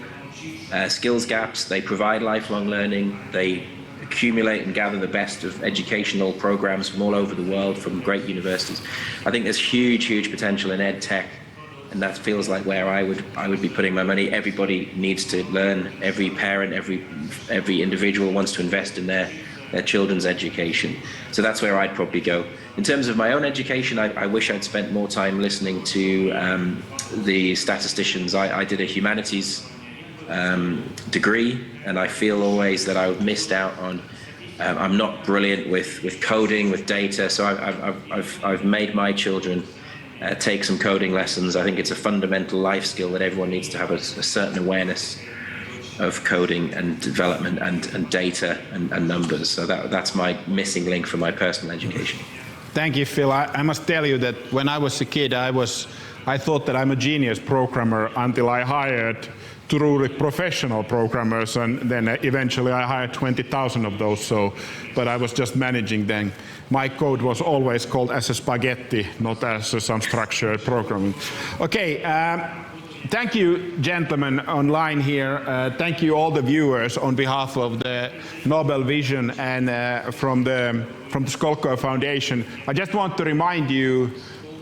skills gaps, they provide lifelong learning, they accumulate and gather the best of educational programs from all over the world, from great universities. I think there's huge potential in EdTech, and that feels like where I would be putting my money. Everybody needs to learn. Every parent, every individual wants to invest in their children's education. So that's where I'd probably go. In terms of my own education, I wish I'd spent more time listening to the statisticians. I did a humanities degree, and I feel always that I missed out on. I'm not brilliant with coding, with data, so I've made my children take some coding lessons. I think it's a fundamental life skill that everyone needs to have a certain awareness of coding and development and data and numbers. So that's my missing link for my personal education. Thank you, Phil. I must tell you that when I was a kid, I thought that I'm a genius programmer until I hired truly professional programmers, and then eventually I hired 20,000 of those. But I was just managing them. My code was always called as a spaghetti, not as some structured programming. Okay. Thank you, gentlemen, online here. Thank you, all the viewers, on behalf of the Nobel Vision and from the Skolkovo Foundation. I just want to remind you,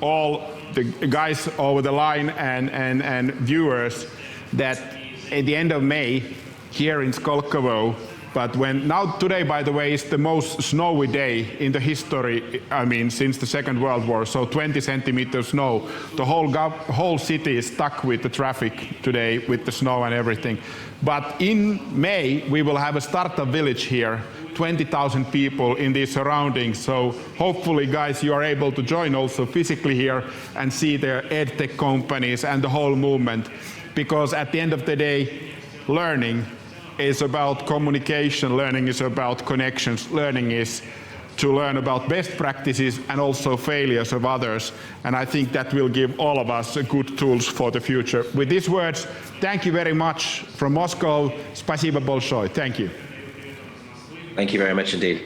all the guys over the line and viewers, that at the end of May, here in Skolkovo, but today, by the way, is the most snowy day in the history, I mean, since the Second World War, so 20 centimeters snow. The whole city is stuck with the traffic today, with the snow and everything. But in May, we will have a startup village here, 20,000 people in these surroundings. So hopefully, guys, you are able to join also physically here and see the EdTech companies and the whole movement. Because at the end of the day, learning is about communication, learning is about connections, learning is to learn about best practices and also failures of others. And I think that will give all of us good tools for the future. With these words, thank you very much from Moscow. Spasibo bolshoy. Thank you. Thank you very much indeed.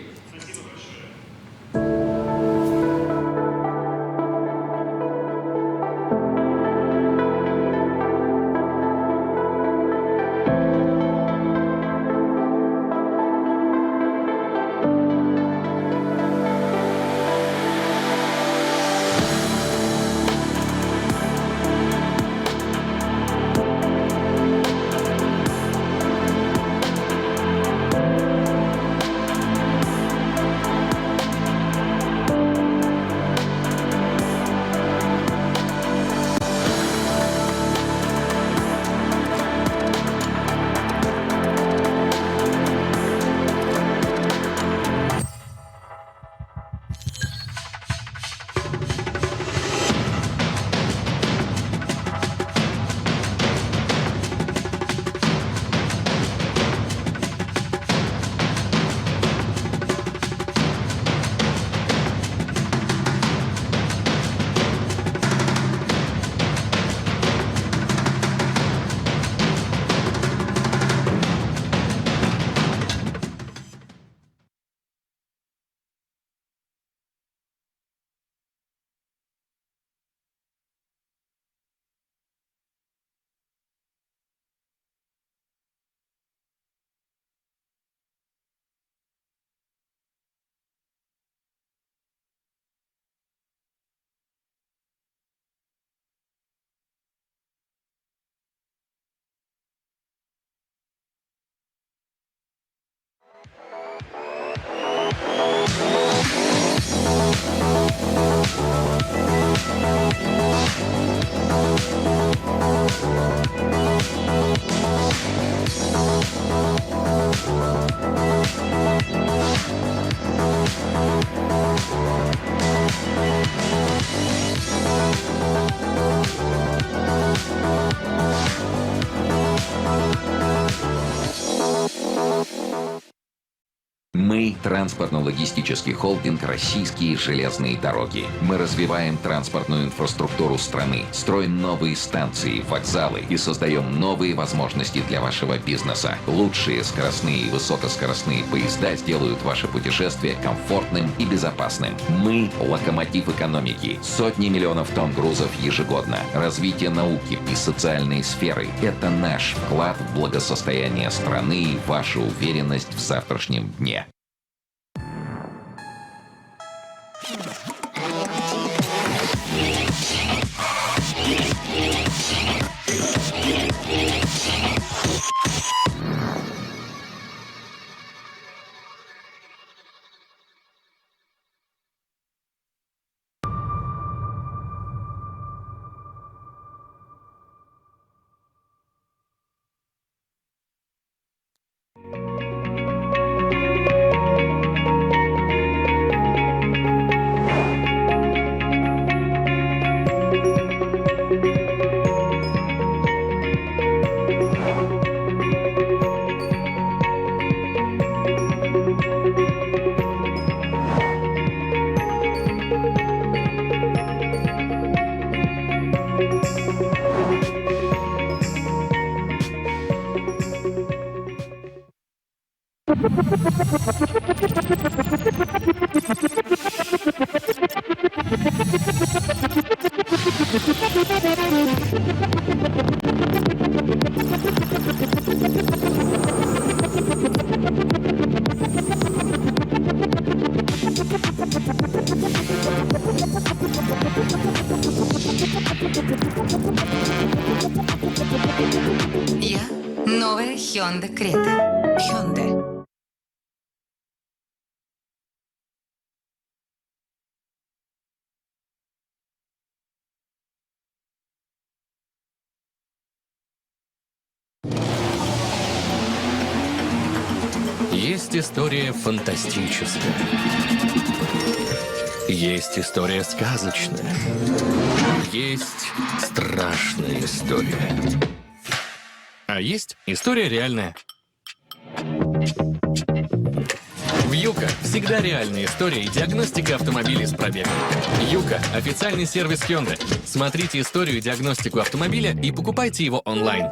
Транспортно-логистический холдинг «Российские железные дороги». Мы развиваем транспортную инфраструктуру страны, строим новые станции, вокзалы и создаем новые возможности для вашего бизнеса. Лучшие скоростные и высокоскоростные поезда сделают ваше путешествие комфортным и безопасным. Мы – локомотив экономики. Сотни миллионов тонн грузов ежегодно. Развитие науки и социальной сферы – это наш вклад в благосостояние страны и ваша уверенность в завтрашнем дне. Я новая Hyundai Creta. Hyundai. Есть история фантастическая. Есть история сказочная. Есть страшная история. А есть история реальная. В Юка всегда реальная история и диагностика автомобилей с пробегом. Юка – официальный сервис Hyundai. Смотрите историю и диагностику автомобиля и покупайте его онлайн.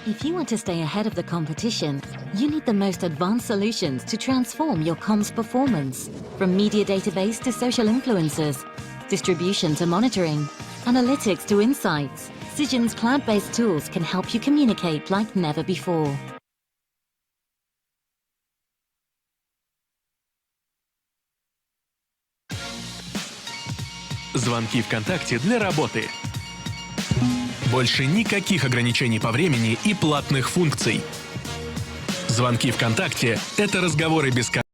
If you want to stay ahead of the competition, you need the most advanced solutions to transform your comms performance. From media database to social influencers, distribution to monitoring, analytics to insights, Cision's cloud-based tools can help you communicate like never before. Звонки ВКонтакте для работы. Больше никаких ограничений по времени и платных функций. Звонки ВКонтакте — это разговоры без